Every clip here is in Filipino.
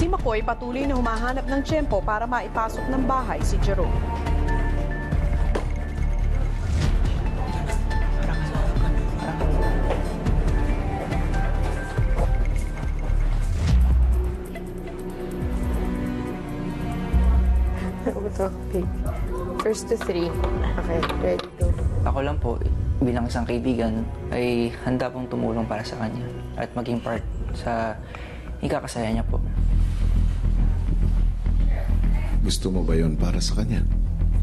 Si McCoy patuloy na humahanap ng tiyempo para maipasok ng bahay si Jerome. Okay. First to 3. Okay, ready, go. Ako lang po, bilang isang kaibigan, ay handa pong tumulong para sa kanya at maging part sa ikakasaya niya po. Gusto mo ba yon para sa kanya?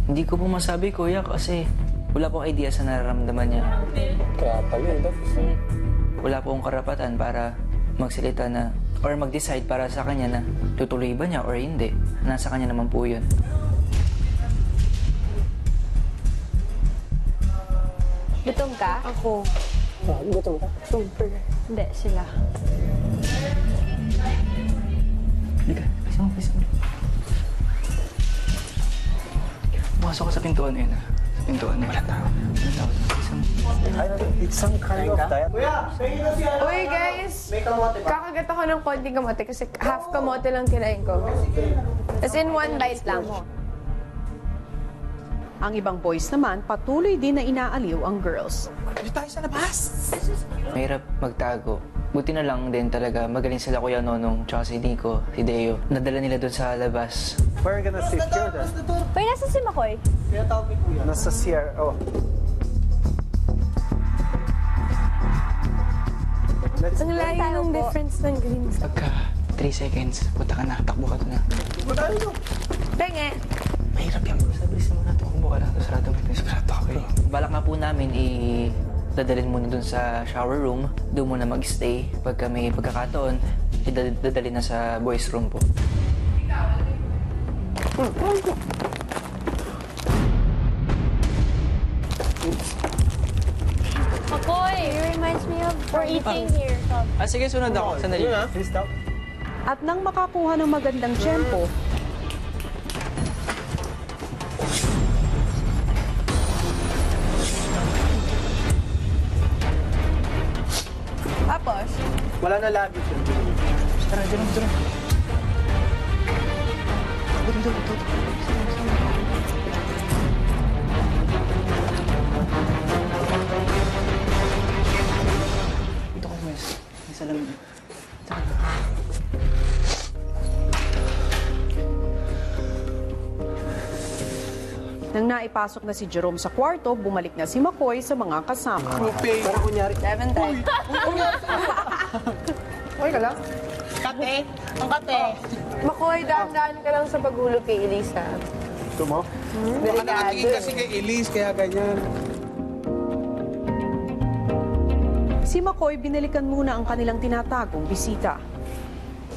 Hindi ko po masabi, kuya, kasi wala pong idea sa nararamdaman niya. Kaya pala, Wala pong karapatan para magsalita na or mag-decide para sa kanya na tutuloy ba niya or hindi. Nasa kanya naman po yun. Gutom ka? Ako. Gutom ka? Super. Hindi, sila. Halika, pisang. Pumasok ka sa pintuan na yun, Sa pintuan na yun. Walang tao. Pisang. It's some kind of diet. Uy, guys! Kakagat ako ng konting kamote kasi half kamote lang kinain ko. As in, one bite lang. Ang ibang boys naman, patuloy din na inaaliw ang girls. Mahirap magtago. Buti na lang din talaga magaling sila Kuya Nonong tsaka si Nico, si Deo. Nadala nila doon sa labas. We're gonna sit here then. Pero nasa si Makoy? Nasa CR. Oh. Ang layo ng difference ng greens. Pagka 3 seconds, punta ka na, takbo ka na. Penge! Mahirap yan. Bilis naman natin. Kumbo ka lang. Sarado mo. Sarado ka. Okay. Balak nga po namin dadalhin muna dun sa shower room. Doon muna mag-stay. Pagka may pagkakataon, dadalhin na sa boys room po. Makoy! It reminds me of we're eating here. Sige, sunod ako. Sandali. At nang makakuha ng magandang tiyempo, Tapos, Wala na lagi siya. Tara, dyan. Dito. Dito ko, Miss. May salamin. nang naipasok na si Jerome sa kwarto, bumalik na si McCoy sa mga kasama. Parang kunyari. 7 times. Okay ka lang? Kate? Ang kate? Makoy, daan-daan ka lang sa paghulog kay Elisa. Gusto mo? Baka nakatingin kasi kay Elise, kaya ganyan. Si McCoy binalikan muna ang kanilang tinatagong bisita.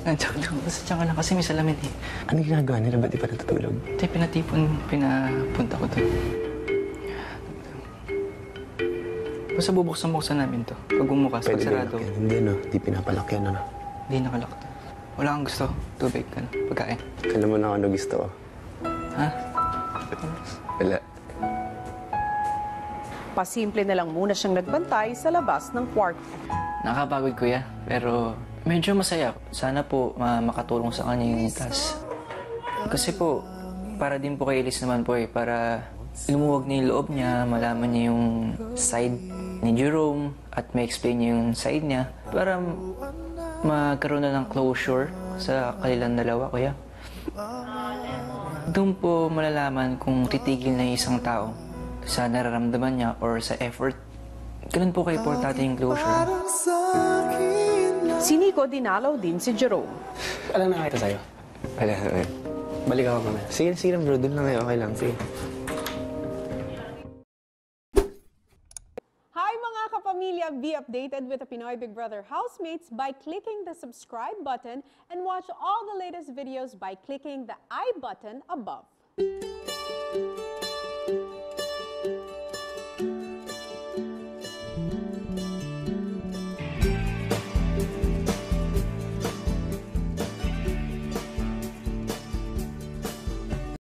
Sadya ka lang kasi may salamin eh. Ano ginagawa nila? Ba't di pa natutulog? Ito pinapunta ko doon. Basta bubuksan namin to. Pag bumukas, pag sarado. Hindi, no? Di pinapalakyan, ano? Hindi nakalak to. Wala kang gusto. Tubig ka na. Pagkain. Alam mo na ano gusto ko. Ha? Wala. Pasimple na lang muna siyang nagbantay sa labas ng kwarto. Nakakapagod, kuya. Pero medyo masaya. Sana po makatulong sa kanya yung task. Kasi po, para din po kay Elise naman po para lumuwag niya yung loob niya, malaman niya yung side ni Jerome at may explain niya yung side niya para magkaroon na ng closure sa kanilang dalawa, kuya. Doon po malalaman kung titigil na yung isang tao sa nararamdaman niya or sa effort. Ganun po ka-importante yung closure. Si Nico dinalaw din si Jerome. Alam na kita sa'yo. Wala. Balik ako mamaya. Sige lang bro, doon lang kayo. Okay lang, sige. Hi mga kapamilya! Be updated with the Pinoy Big Brother housemates by clicking the subscribe button and watch all the latest videos by clicking the I button above.